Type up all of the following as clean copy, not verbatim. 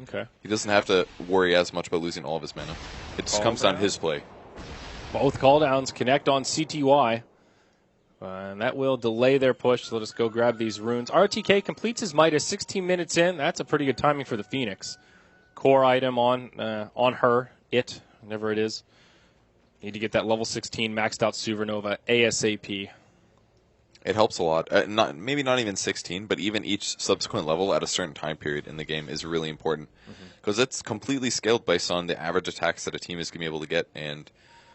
Okay. He doesn't have to worry as much about losing all of his mana. It just comes down to his play. Both call downs connect on CTY. And that will delay their push. So let us go grab these runes. RTK completes his Midas 16 minutes in. That's a pretty good timing for the Phoenix. Core item on her, whatever it is. Need to get that level 16 maxed out Supernova ASAP. It helps a lot. Maybe not even 16, but even each subsequent level at a certain time period in the game is really important. Because it's completely scaled based on the average attacks that a team is going to be able to get. And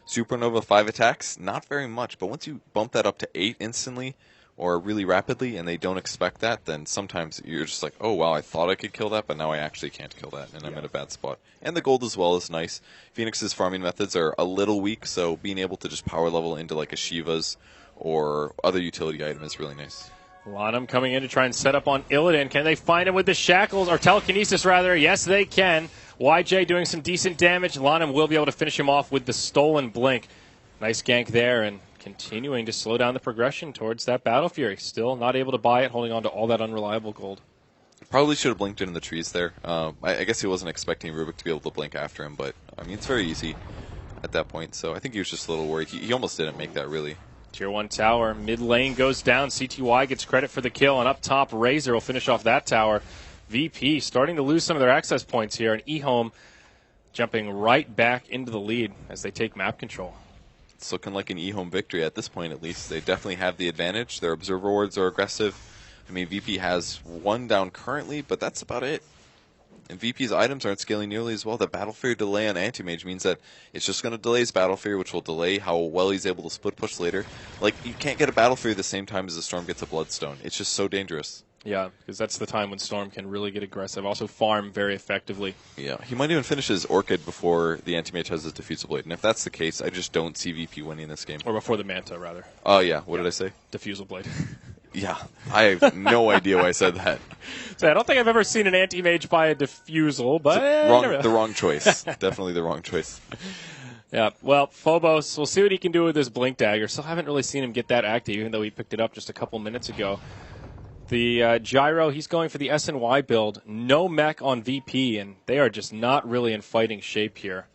Supernova 5 attacks, not very much. But once you bump that up to 8 instantly or really rapidly and they don't expect that, then sometimes you're just like, oh, wow, I thought I could kill that, but now I actually can't kill that, and I'm in a bad spot. And the gold as well is nice. Phoenix's farming methods are a little weak, so being able to just power level into like a Shiva's or other utility item is really nice. Lanham coming in to try and set up on Illidan. Can they find him with the shackles, or telekinesis rather? Yes, they can. YJ doing some decent damage. Lanham will be able to finish him off with the stolen blink. Nice gank there, and continuing to slow down the progression towards that Battle Fury. Still not able to buy it, holding on to all that unreliable gold. Probably should have blinked in the trees there. I guess he wasn't expecting Rubik to be able to blink after him, but I mean, it's very easy at that point, so I think he was just a little worried. He almost didn't make that, really. Tier 1 tower, mid lane goes down. CTY gets credit for the kill, and up top, Razor will finish off that tower. VP starting to lose some of their access points here, and eHome jumping right back into the lead as they take map control. It's looking like an eHome victory at this point, at least. They definitely have the advantage. Their observer wards are aggressive. I mean, VP has one down currently, but that's about it. And VP's items aren't scaling nearly as well. The Battle Fury delay on Anti-Mage means that it's just going to delay his Battle Fury, which will delay how well he's able to split push later. Like, you can't get a Battle Fury at the same time as the Storm gets a Bloodstone. It's just so dangerous. Yeah, because that's the time when Storm can really get aggressive. Also farm very effectively. Yeah, he might even finish his Orchid before the Anti-Mage has his Diffusal Blade. And if that's the case, I just don't see VP winning this game. Or before the Manta, rather. Oh, yeah. What did I say? Diffusal Blade. Yeah, I have no idea why I said that. So I don't think I've ever seen an Anti-Mage buy a Diffusal, but... The wrong choice. Definitely the wrong choice. Yeah, well, Phobos, we'll see what he can do with his Blink Dagger. Still haven't really seen him get that active, even though he picked it up just a couple minutes ago. The Gyro, he's going for the SNY build. No mech on VP, and they are just not really in fighting shape here.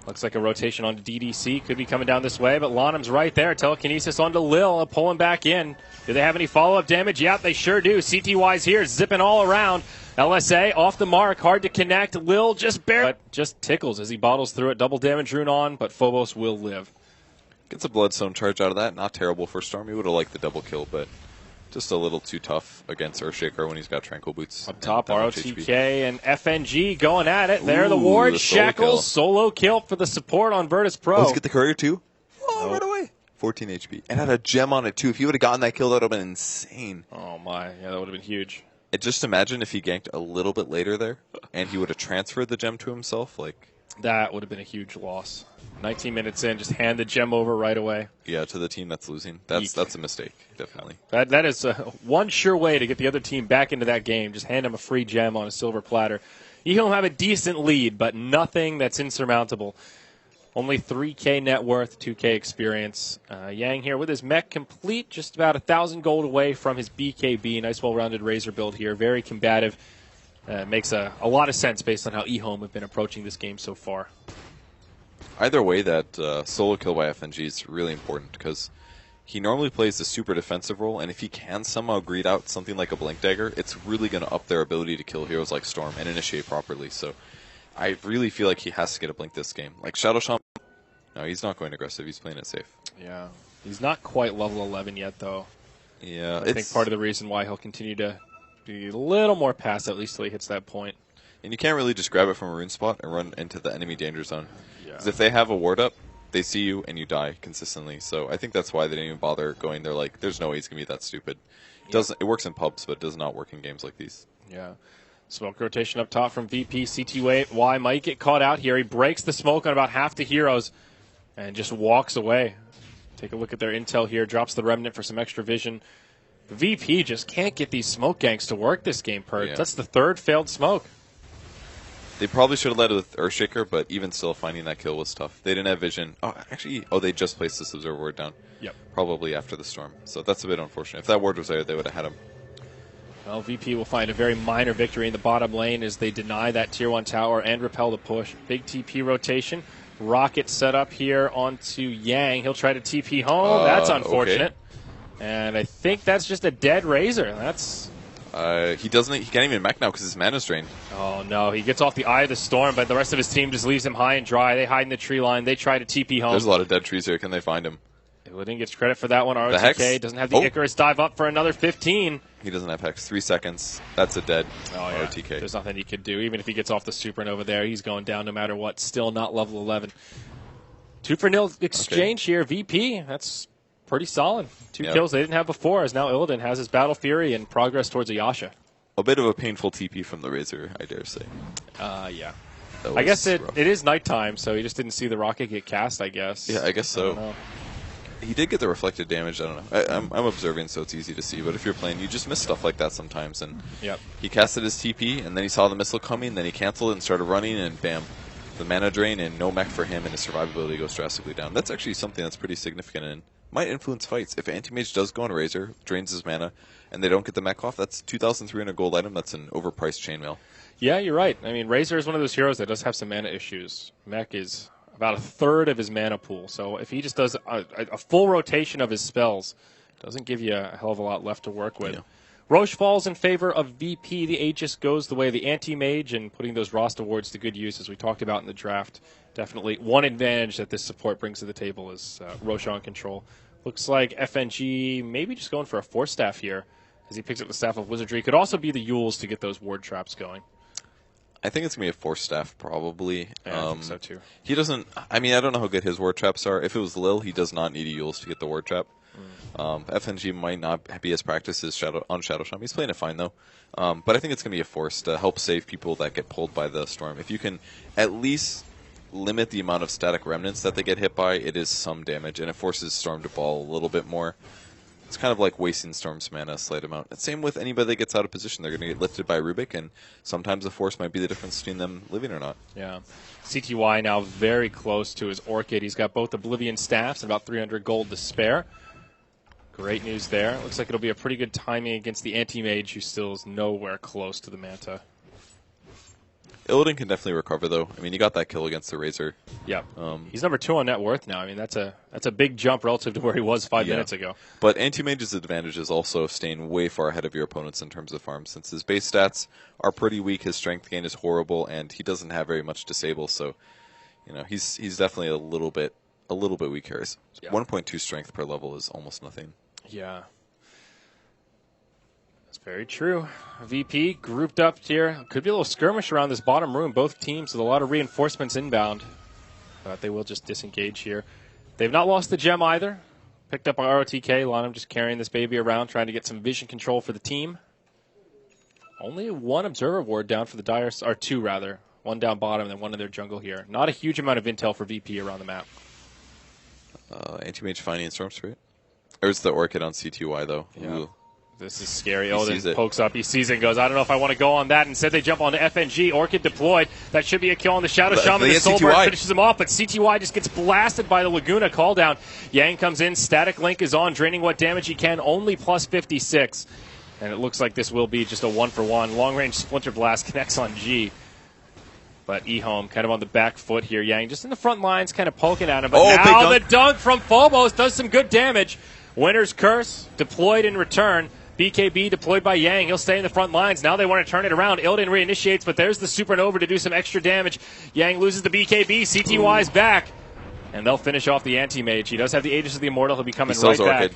Looks like a rotation onto DDC. Could be coming down this way, but Lanham's right there. Telekinesis onto Lil, pulling back in. Do they have any follow-up damage? Yep, they sure do. CTY's here, zipping all around. LSA off the mark, hard to connect. Lil just barely, but just tickles as he bottles through it. Double damage rune on, but Phobos will live. Gets a Bloodstone charge out of that. Not terrible for Storm. He would have liked the double kill, but just a little too tough against Earthshaker when he's got Tranquil Boots. Up top, ROTK and FNG going at it. There the ward. Shackles, solo kill for the support on Virtus Pro. Oh, let's get the courier too. Oh, right away. 14 HP. And had a gem on it too. If he would have gotten that kill, that would have been insane. Oh my, yeah, that would have been huge. And just imagine if he ganked a little bit later there, and he would have transferred the gem to himself. Like that would have been a huge loss. 19 minutes in, just hand the gem over right away. Yeah, to the team that's losing. That's a mistake, definitely. That is one sure way to get the other team back into that game. Just hand them a free gem on a silver platter. eHome have a decent lead, but nothing that's insurmountable. Only 3K net worth, 2K experience. Yang here with his mech complete, just about 1,000 gold away from his BKB. Nice well-rounded Razor build here. Very combative. Makes a lot of sense based on how eHome have been approaching this game so far. Either way, that solo kill by FNG is really important because he normally plays the super defensive role, and if he can somehow greed out something like a Blink Dagger, it's really going to up their ability to kill heroes like Storm and initiate properly. So I really feel like he has to get a Blink this game. Like Shadow Shaman, no, he's not going aggressive. He's playing it safe. Yeah, he's not quite level 11 yet, though. Yeah, I think part of the reason why he'll continue to be a little more passive, at least till he hits that point. And you can't really just grab it from a rune spot and run into the enemy danger zone. Because if they have a ward up, they see you and you die consistently. So I think that's why they didn't even bother going. They're like, there's no way he's going to be that stupid. It works in pubs, but it does not work in games like these. Yeah. Smoke rotation up top from VP. CTY might get caught out here. He breaks the smoke on about half the heroes and just walks away. Take a look at their intel here. Drops the Remnant for some extra vision. VP just can't get these smoke ganks to work this game, Pert. Yeah. That's the third failed smoke. They probably should have led with Earthshaker, but even still, finding that kill was tough. They didn't have vision. They just placed this observer ward down. Yep. Probably after the storm. So that's a bit unfortunate. If that ward was there, they would have had him. Well, VP will find a very minor victory in the bottom lane as they deny that Tier 1 tower and repel the push. Big TP rotation. Rocket set up here onto Yang. He'll try to TP home. That's unfortunate. Okay. And I think that's just a dead Razor. That's... he can't even mech now because his mana's drained. Oh, no. He gets off the Eye of the Storm, but the rest of his team just leaves him high and dry. They hide in the tree line. They try to TP home. There's a lot of dead trees here. Can they find him? Illidan gets credit for that one. ROTK doesn't have the Icarus dive up for another 15. He doesn't have Hex. 3 seconds. That's a dead ROTK. There's nothing he could do. Even if he gets off the Supernova there, he's going down no matter what. Still not level 11. 2-for-0 exchange here. VP, that's pretty solid. 2 kills they didn't have before, as now Illidan has his Battle Fury and progress towards a Yasha. A bit of a painful TP from the Razor, I dare say. Yeah. I guess it is nighttime, so he just didn't see the rocket get cast, I guess. Yeah, I guess so. He did get the reflected damage. I don't know. I'm observing, so it's easy to see. But if you're playing, you just miss stuff like that sometimes. And he casted his TP, and then he saw the missile coming, then he canceled it and started running, and bam. The mana drain and no mech for him, and his survivability goes drastically down. That's actually something that's pretty significant and might influence fights. If Anti-Mage does go on Razor, drains his mana, and they don't get the mech off, that's 2,300 gold item. That's an overpriced chainmail. Yeah, you're right. I mean, Razor is one of those heroes that does have some mana issues. Mech is about a third of his mana pool. So if he just does a full rotation of his spells, doesn't give you a hell of a lot left to work with. Yeah. Roche falls in favor of VP. The Aegis goes the way of the Anti-Mage, and putting those Rost awards to good use, as we talked about in the draft. Definitely one advantage that this support brings to the table is Roche on control. Looks like FNG maybe just going for a Force Staff here, as he picks up the Staff of Wizardry. Could also be the Yules to get those ward traps going. I think it's going to be a Force Staff, probably. Yeah, I think so, too. He doesn't... I mean, I don't know how good his ward traps are. If it was Lil, he does not need a Yules to get the ward trap. FNG might not be as practiced as on Shadow Shaman. He's playing it fine, though. But I think it's going to be a force to help save people that get pulled by the Storm. If you can at least limit the amount of static remnants that they get hit by, it is some damage, and it forces Storm to ball a little bit more. It's kind of like wasting Storm's mana a slight amount. And same with anybody that gets out of position. They're going to get lifted by Rubik, and sometimes the force might be the difference between them living or not. Yeah. CTY now very close to his Orchid. He's got both Oblivion Staffs and about 300 gold to spare. Great news there. Looks like it'll be a pretty good timing against the Anti-Mage, who still is nowhere close to the Manta. Illidan can definitely recover, though. I mean, he got that kill against the Razor. Yeah. He's number 2 on net worth now. I mean, that's a big jump relative to where he was 5 minutes ago. But Anti-Mage's advantage is also staying way far ahead of your opponents in terms of farm, since his base stats are pretty weak, his strength gain is horrible, and he doesn't have very much disable. So, you know, he's definitely a little bit weak here. 1.2 strength per level is almost nothing. Yeah. That's very true. VP grouped up here. Could be a little skirmish around this bottom room. Both teams with a lot of reinforcements inbound. But they will just disengage here. They've not lost the gem either. Picked up on ROTK. Lanham just carrying this baby around, trying to get some vision control for the team. Only 1 observer ward down for the Dire, or 2 rather. 1 down bottom and then 1 in their jungle here. Not a huge amount of intel for VP around the map. Anti-Mage finding Storm Spirit. There's the Orchid on CTY, though. Yeah. Ooh. This is scary. Illidan pokes up. He sees it and goes, I don't know if I want to go on that. Instead, they jump on to FNG. Orchid deployed. That should be a kill on the Shadow Shaman. The Soulbird finishes him off, but CTY just gets blasted by the Laguna call down. Yang comes in. Static Link is on, draining what damage he can. Only plus 56. And it looks like this will be just a 1-for-1. Long-range Splinter Blast connects on G. But E-Home kind of on the back foot here. Yang just in the front lines, kind of poking at him. But now the dunk from Phobos does some good damage. Winter's Curse deployed in return. BKB deployed by Yang. He'll stay in the front lines. Now they want to turn it around. Illidan reinitiates, but there's the Supernova to do some extra damage. Yang loses the BKB. CTY's back. And they'll finish off the Anti-Mage. He does have the Aegis of the Immortal. He'll be coming right back. Orchid.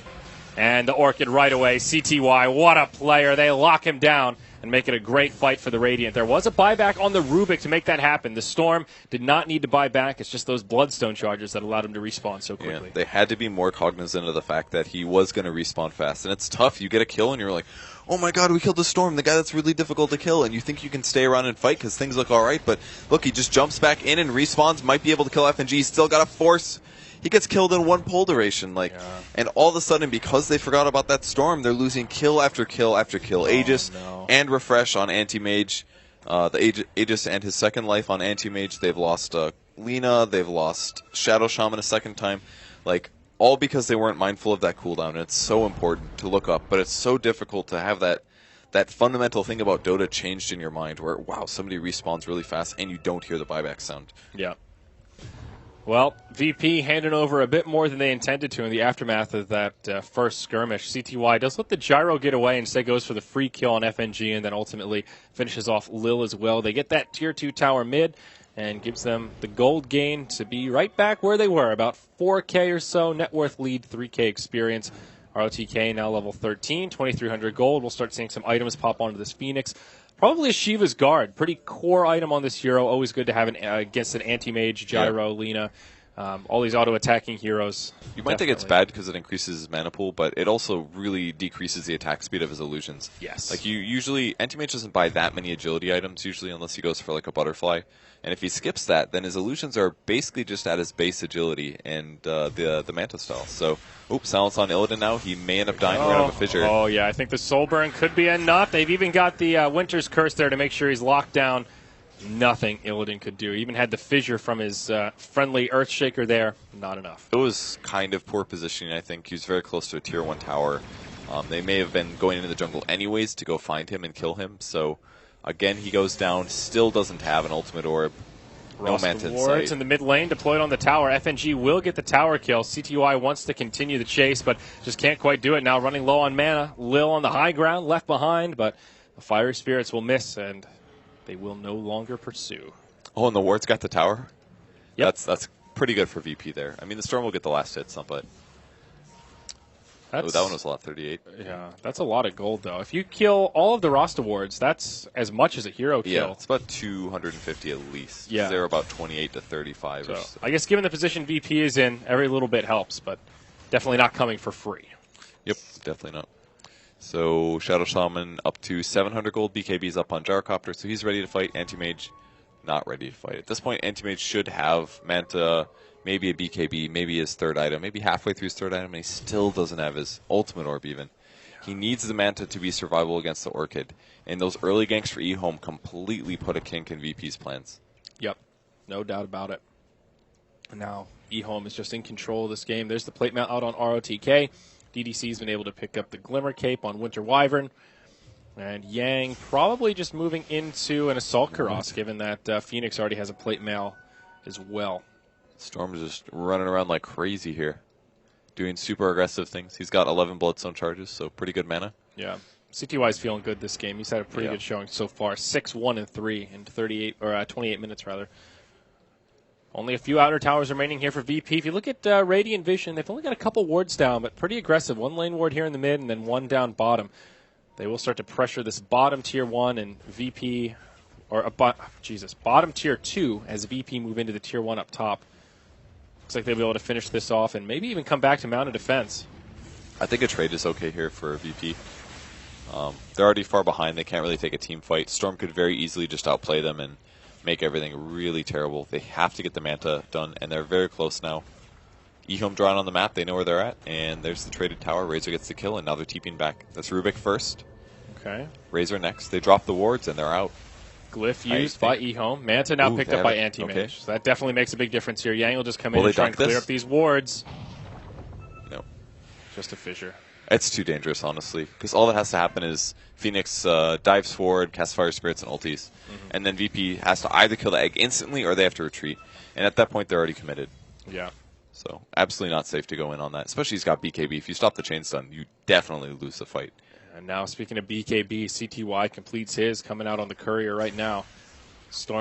And the Orchid right away. CTY, what a player. They lock him down and make it a great fight for the Radiant. There was a buyback on the Rubik to make that happen. The Storm did not need to buy back. It's just those Bloodstone charges that allowed him to respawn so quickly. Yeah, they had to be more cognizant of the fact that he was going to respawn fast. And it's tough. You get a kill and you're like, oh my god, we killed the Storm, the guy that's really difficult to kill. And you think you can stay around and fight because things look all right. But look, he just jumps back in and respawns. Might be able to kill FNG. He's still got a force. He gets killed in 1 pull duration, and all of a sudden, because they forgot about that Storm, they're losing kill after kill after kill. Aegis and Refresh on Anti-Mage, the Aegis and his second life on Anti-Mage. They've lost Lina, they've lost Shadow Shaman a second time, all because they weren't mindful of that cooldown. And it's so important to look up, but it's so difficult to have that that fundamental thing about Dota changed in your mind where, wow, somebody respawns really fast and you don't hear the buyback sound. Yeah. Well, VP handing over a bit more than they intended to in the aftermath of that first skirmish. CTY does let the gyro get away, instead goes for the free kill on FNG, and then ultimately finishes off Lil as well. They get that tier 2 tower mid and gives them the gold gain to be right back where they were, about 4K or so, net worth lead, 3K experience. ROTK now level 13, 2,300 gold. We'll start seeing some items pop onto this Phoenix. Probably a Shiva's Guard. Pretty core item on this hero. Always good to have against an anti-mage, Gyro, Lina. All these auto-attacking heroes. You might think it's bad because it increases his mana pool, but it also really decreases the attack speed of his illusions. Yes. Like, you usually, anti-mage doesn't buy that many agility items, usually, unless he goes for, like, a butterfly. And if he skips that, then his illusions are basically just at his base agility and the Manta style. So, oops, silence on Illidan now. He may end up dying. We're going to have a fissure. Oh, yeah, I think the Soul Burn could be enough. They've even got the Winter's Curse there to make sure he's locked down. Nothing Illidan could do. He even had the fissure from his friendly Earthshaker there. Not enough. It was kind of poor positioning, I think. He was very close to a tier 1 tower. They may have been going into the jungle anyways to go find him and kill him. So, again, he goes down. Still doesn't have an ultimate orb. No Manta in sight. In the mid lane, deployed on the tower. FNG will get the tower kill. CTY wants to continue the chase, but just can't quite do it now. Running low on mana. Lil on the high ground, left behind, but the Fiery Spirits will miss, and they will no longer pursue. Oh, and the ward's got the tower? Yep. That's pretty good for VP there. I mean, the Storm will get the last hits, but that one was a lot, 38. Yeah, that's a lot of gold, though. If you kill all of the Rasta wards, that's as much as a hero kill. Yeah, it's about 250 at least. Yeah. They're about 28 to 35. So, I guess given the position VP is in, every little bit helps, but definitely not coming for free. Yep, definitely not. So, Shadow Shaman up to 700 gold. BKB's up on Gyrocopter, so he's ready to fight. Anti-Mage not ready to fight. At this point, Anti-Mage should have Manta, maybe a BKB, maybe his third item, maybe halfway through his third item, and he still doesn't have his ultimate orb even. He needs the Manta to be survivable against the Orchid. And those early ganks for E-Home completely put a kink in VP's plans. Yep, no doubt about it. Now, E-Home is just in control of this game. There's the plate mount out on ROTK. DDC's been able to pick up the Glimmer Cape on Winter Wyvern. And Yang probably just moving into an Assault Karas, given that Phoenix already has a plate mail as well. Storm's just running around like crazy here, doing super aggressive things. He's got 11 Bloodstone charges, so pretty good mana. Yeah. CTY's feeling good this game. He's had a pretty good showing so far. 6-1-3 in 28 minutes, rather. Only a few outer towers remaining here for VP. If you look at Radiant Vision, they've only got a couple wards down, but pretty aggressive. One lane ward here in the mid and then one down bottom. They will start to pressure this bottom tier 1 and VP, or bottom tier 2 as VP move into the tier 1 up top. Looks like they'll be able to finish this off and maybe even come back to mounted defense. I think a trade is okay here for VP. They're already far behind. They can't really take a team fight. Storm could very easily just outplay them and make everything really terrible. They have to get the Manta done, and they're very close now. E-Home drawn on the map. They know where they're at, and there's the traded tower. Razor gets the kill, and now they're TPing back. That's Rubik first. Okay. Razor next. They drop the wards, and they're out. Glyph used by E-Home. Manta now picked up by Anti-Mage. Okay. So that definitely makes a big difference here. Yang will just come in and try and clear up these wards. No. Just a fissure. It's too dangerous, honestly, because all that has to happen is Phoenix dives forward, casts Fire Spirits and ultis, and then VP has to either kill the egg instantly or they have to retreat. And at that point, they're already committed. Yeah. So absolutely not safe to go in on that, especially he's got BKB. If you stop the chain stun, you definitely lose the fight. And now, speaking of BKB, CTY completes his, coming out on the courier right now. Storm